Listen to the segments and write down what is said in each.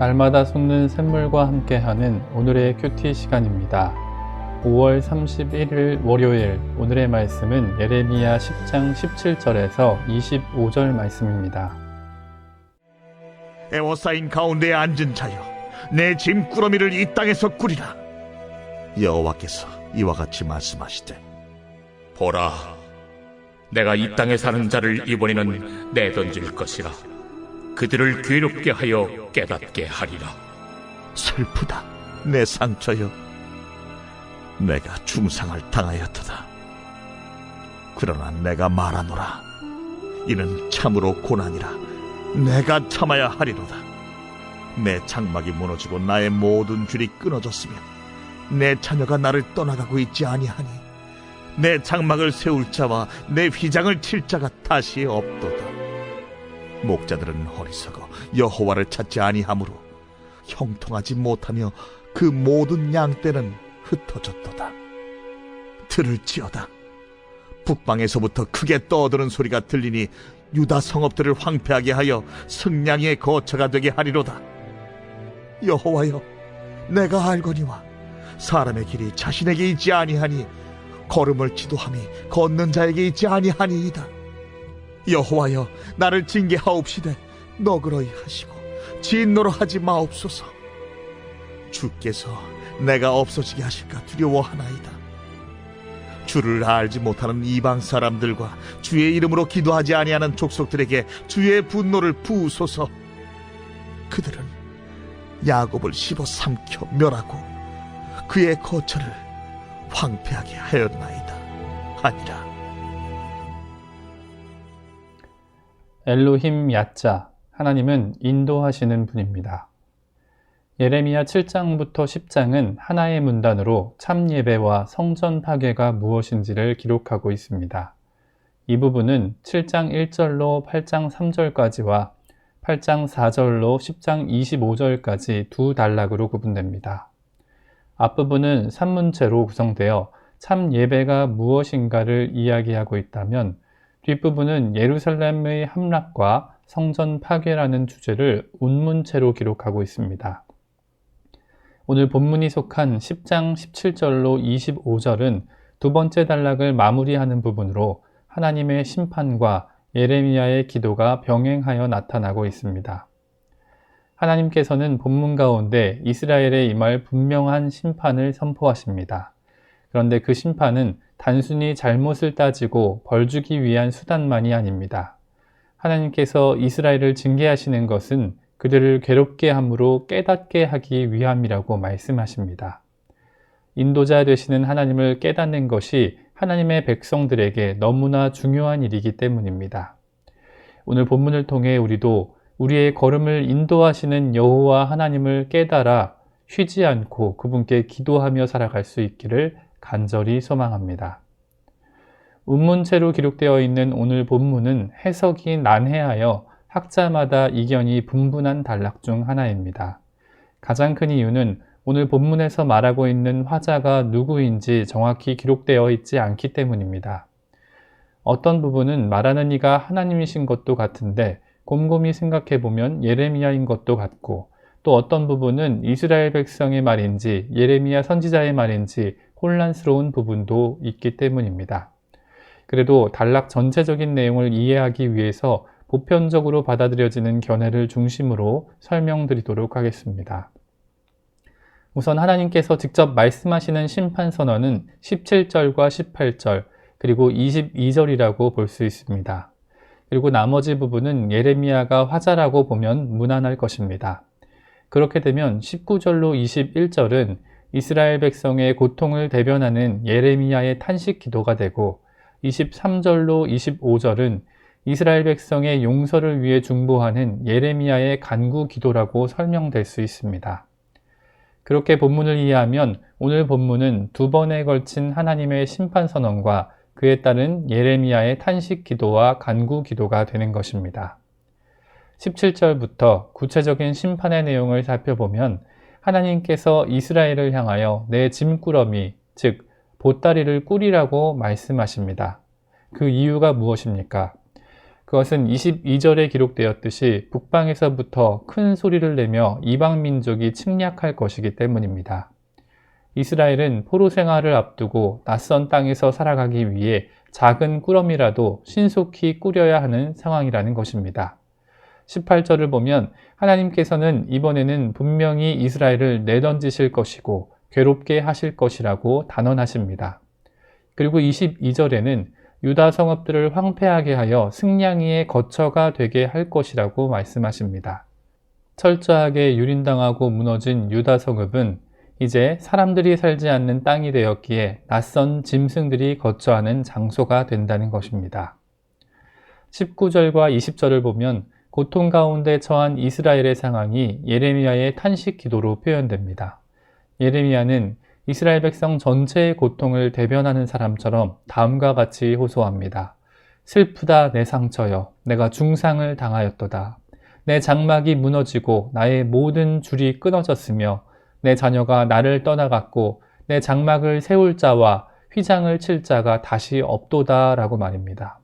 날마다 솟는 샘물과 함께하는 오늘의 큐티 시간입니다. 5월 31일 월요일, 오늘의 말씀은 예레미야 10장 17절에서 25절 말씀입니다. 에워싸인 가운데에 앉은 자여, 내 짐꾸러미를 이 땅에서 꾸리라. 여호와께서 이와 같이 말씀하시되, 보라, 내가 이 땅에 사는 자를 이번에는 내던질 것이라. 그들을 괴롭게 하여 깨닫게 하리라. 슬프다 내 상처여, 내가 중상을 당하였도다. 그러나 내가 말하노라, 이는 참으로 고난이라. 내가 참아야 하리로다. 내 장막이 무너지고 나의 모든 줄이 끊어졌으며 내 자녀가 나를 떠나가고 있지 아니하니 내 장막을 세울 자와 내 휘장을 칠 자가 다시 없도다. 목자들은 어리석어 여호와를 찾지 아니하므로 형통하지 못하며 그 모든 양떼는 흩어졌도다. 들을지어다, 북방에서부터 크게 떠드는 소리가 들리니 유다 성읍들을 황폐하게 하여 승냥이의 거처가 되게 하리로다. 여호와여, 내가 알거니와 사람의 길이 자신에게 있지 아니하니 걸음을 지도함이 걷는 자에게 있지 아니하니이다. 여호와여, 나를 징계하옵시되 너그러이 하시고 진노로 하지 마옵소서. 주께서 내가 없어지게 하실까 두려워하나이다. 주를 알지 못하는 이방 사람들과 주의 이름으로 기도하지 아니하는 족속들에게 주의 분노를 부으소서. 그들은 야곱을 씹어 삼켜 멸하고 그의 거처를 황폐하게 하였나이다 하니라. 엘로힘 야짜, 하나님은 인도하시는 분입니다. 예레미야 7장부터 10장은 하나의 문단으로 참 예배와 성전 파괴가 무엇인지를 기록하고 있습니다. 이 부분은 7장 1절로 8장 3절까지와 8장 4절로 10장 25절까지 두 단락으로 구분됩니다. 앞부분은 3문체로 구성되어 참 예배가 무엇인가를 이야기하고 있다면, 뒷부분은 예루살렘의 함락과 성전 파괴라는 주제를 운문체로 기록하고 있습니다. 오늘 본문이 속한 10장 17절로 25절은 두 번째 단락을 마무리하는 부분으로 하나님의 심판과 예레미야의 기도가 병행하여 나타나고 있습니다. 하나님께서는 본문 가운데 이스라엘에 임할 분명한 심판을 선포하십니다. 그런데 그 심판은 단순히 잘못을 따지고 벌주기 위한 수단만이 아닙니다. 하나님께서 이스라엘을 징계하시는 것은 그들을 괴롭게 함으로 깨닫게 하기 위함이라고 말씀하십니다. 인도자 되시는 하나님을 깨닫는 것이 하나님의 백성들에게 너무나 중요한 일이기 때문입니다. 오늘 본문을 통해 우리도 우리의 걸음을 인도하시는 여호와 하나님을 깨달아 쉬지 않고 그분께 기도하며 살아갈 수 있기를 간절히 소망합니다. 운문체로 기록되어 있는 오늘 본문은 해석이 난해하여 학자마다 이견이 분분한 단락 중 하나입니다. 가장 큰 이유는 오늘 본문에서 말하고 있는 화자가 누구인지 정확히 기록되어 있지 않기 때문입니다. 어떤 부분은 말하는 이가 하나님이신 것도 같은데 곰곰이 생각해보면 예레미야인 것도 같고, 또 어떤 부분은 이스라엘 백성의 말인지 예레미야 선지자의 말인지 혼란스러운 부분도 있기 때문입니다. 그래도 단락 전체적인 내용을 이해하기 위해서 보편적으로 받아들여지는 견해를 중심으로 설명드리도록 하겠습니다. 우선 하나님께서 직접 말씀하시는 심판선언은 17절과 18절, 그리고 22절이라고 볼 수 있습니다. 그리고 나머지 부분은 예레미야가 화자라고 보면 무난할 것입니다. 그렇게 되면 19절로 21절은 이스라엘 백성의 고통을 대변하는 예레미야의 탄식 기도가 되고, 23절로 25절은 이스라엘 백성의 용서를 위해 중보하는 예레미야의 간구 기도라고 설명될 수 있습니다. 그렇게 본문을 이해하면 오늘 본문은 두 번에 걸친 하나님의 심판 선언과 그에 따른 예레미야의 탄식 기도와 간구 기도가 되는 것입니다. 17절부터 구체적인 심판의 내용을 살펴보면 하나님께서 이스라엘을 향하여 내 짐꾸러미, 즉 보따리를 꾸리라고 말씀하십니다. 그 이유가 무엇입니까? 그것은 22절에 기록되었듯이 북방에서부터 큰 소리를 내며 이방 민족이 침략할 것이기 때문입니다. 이스라엘은 포로 생활을 앞두고 낯선 땅에서 살아가기 위해 작은 꾸러미라도 신속히 꾸려야 하는 상황이라는 것입니다. 18절을 보면 하나님께서는 이번에는 분명히 이스라엘을 내던지실 것이고 괴롭게 하실 것이라고 단언하십니다. 그리고 22절에는 유다 성읍들을 황폐하게 하여 승냥이의 거처가 되게 할 것이라고 말씀하십니다. 철저하게 유린당하고 무너진 유다 성읍은 이제 사람들이 살지 않는 땅이 되었기에 낯선 짐승들이 거처하는 장소가 된다는 것입니다. 19절과 20절을 보면 고통 가운데 처한 이스라엘의 상황이 예레미야의 탄식 기도로 표현됩니다. 예레미야는 이스라엘 백성 전체의 고통을 대변하는 사람처럼 다음과 같이 호소합니다. 슬프다 내 상처여, 내가 중상을 당하였도다. 내 장막이 무너지고 나의 모든 줄이 끊어졌으며 내 자녀가 나를 떠나갔고 내 장막을 세울 자와 휘장을 칠 자가 다시 없도다 라고 말입니다.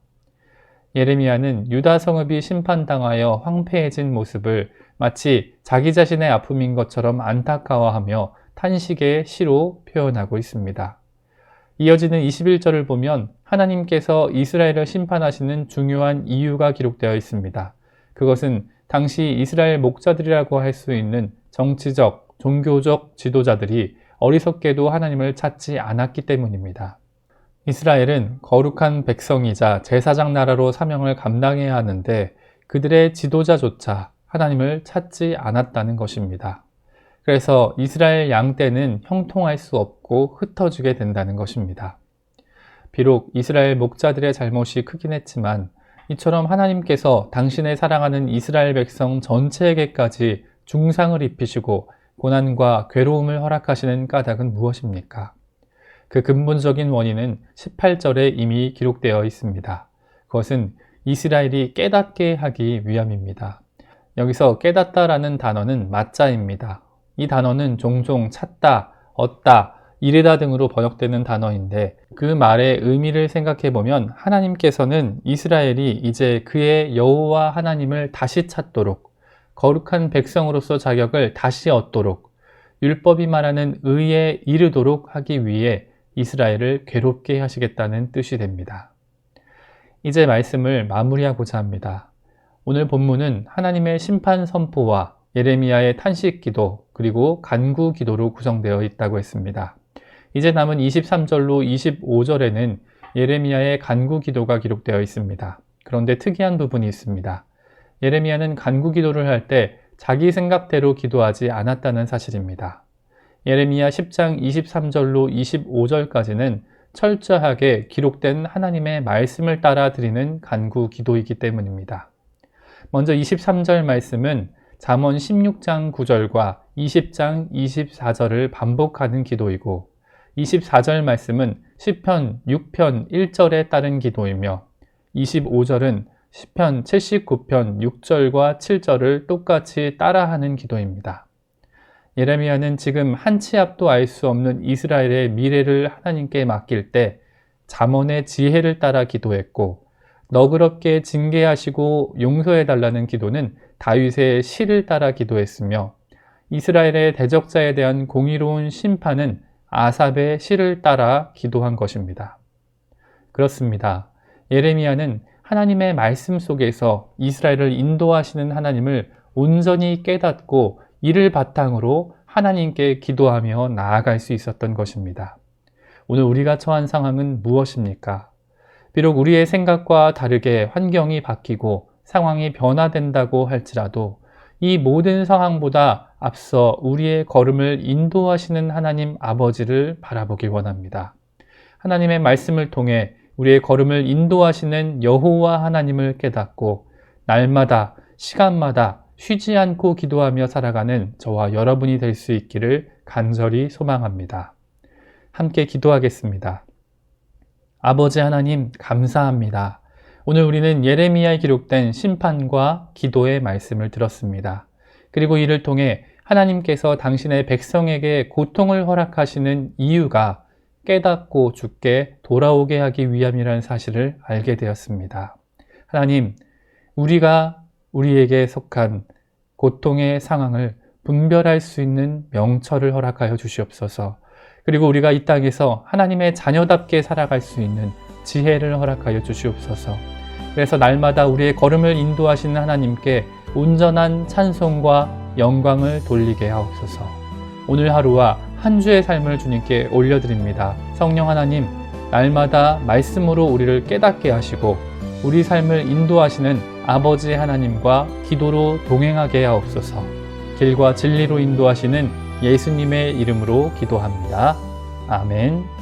예레미야는 유다 성읍이 심판당하여 황폐해진 모습을 마치 자기 자신의 아픔인 것처럼 안타까워하며 탄식의 시로 표현하고 있습니다. 이어지는 21절을 보면 하나님께서 이스라엘을 심판하시는 중요한 이유가 기록되어 있습니다. 그것은 당시 이스라엘 목자들이라고 할 수 있는 정치적, 종교적 지도자들이 어리석게도 하나님을 찾지 않았기 때문입니다. 이스라엘은 거룩한 백성이자 제사장 나라로 사명을 감당해야 하는데 그들의 지도자조차 하나님을 찾지 않았다는 것입니다. 그래서 이스라엘 양떼는 형통할 수 없고 흩어지게 된다는 것입니다. 비록 이스라엘 목자들의 잘못이 크긴 했지만 이처럼 하나님께서 당신의 사랑하는 이스라엘 백성 전체에게까지 중상을 입히시고 고난과 괴로움을 허락하시는 까닭은 무엇입니까? 그 근본적인 원인은 18절에 이미 기록되어 있습니다. 그것은 이스라엘이 깨닫게 하기 위함입니다. 여기서 깨닫다라는 단어는 마자입니다. 이 단어는 종종 찾다, 얻다, 이르다 등으로 번역되는 단어인데 그 말의 의미를 생각해 보면 하나님께서는 이스라엘이 이제 그의 여호와 하나님을 다시 찾도록 거룩한 백성으로서 자격을 다시 얻도록 율법이 말하는 의에 이르도록 하기 위해 이스라엘을 괴롭게 하시겠다는 뜻이 됩니다. 이제 말씀을 마무리하고자 합니다. 오늘 본문은 하나님의 심판 선포와 예레미야의 탄식 기도 그리고 간구 기도로 구성되어 있다고 했습니다. 이제 남은 23절로 25절에는 예레미야의 간구 기도가 기록되어 있습니다. 그런데 특이한 부분이 있습니다. 예레미야는 간구 기도를 할 때 자기 생각대로 기도하지 않았다는 사실입니다. 예레미야 10장 23절로 25절까지는 철저하게 기록된 하나님의 말씀을 따라 드리는 간구 기도이기 때문입니다. 먼저 23절 말씀은 잠언 16장 9절과 20장 24절을 반복하는 기도이고 24절 말씀은 시편 6편 1절에 따른 기도이며 25절은 시편 79편 6절과 7절을 똑같이 따라하는 기도입니다. 예레미야는 지금 한 치 앞도 알 수 없는 이스라엘의 미래를 하나님께 맡길 때 잠언의 지혜를 따라 기도했고 너그럽게 징계하시고 용서해달라는 기도는 다윗의 시를 따라 기도했으며 이스라엘의 대적자에 대한 공의로운 심판은 아삽의 시를 따라 기도한 것입니다. 그렇습니다. 예레미야는 하나님의 말씀 속에서 이스라엘을 인도하시는 하나님을 온전히 깨닫고 이를 바탕으로 하나님께 기도하며 나아갈 수 있었던 것입니다. 오늘 우리가 처한 상황은 무엇입니까? 비록 우리의 생각과 다르게 환경이 바뀌고 상황이 변화된다고 할지라도 이 모든 상황보다 앞서 우리의 걸음을 인도하시는 하나님 아버지를 바라보기 원합니다. 하나님의 말씀을 통해 우리의 걸음을 인도하시는 여호와 하나님을 깨닫고 날마다 시간마다 쉬지 않고 기도하며 살아가는 저와 여러분이 될 수 있기를 간절히 소망합니다. 함께 기도하겠습니다. 아버지 하나님 감사합니다. 오늘 우리는 예레미야에 기록된 심판과 기도의 말씀을 들었습니다. 그리고 이를 통해 하나님께서 당신의 백성에게 고통을 허락하시는 이유가 깨닫고 주께 돌아오게 하기 위함이라는 사실을 알게 되었습니다. 하나님, 우리가 우리에게 속한 고통의 상황을 분별할 수 있는 명철을 허락하여 주시옵소서. 그리고 우리가 이 땅에서 하나님의 자녀답게 살아갈 수 있는 지혜를 허락하여 주시옵소서. 그래서 날마다 우리의 걸음을 인도하시는 하나님께 온전한 찬송과 영광을 돌리게 하옵소서. 오늘 하루와 한 주의 삶을 주님께 올려드립니다. 성령 하나님, 날마다 말씀으로 우리를 깨닫게 하시고 우리 삶을 인도하시는 아버지 하나님과 기도로 동행하게 하옵소서. 길과 진리로 인도하시는 예수님의 이름으로 기도합니다. 아멘.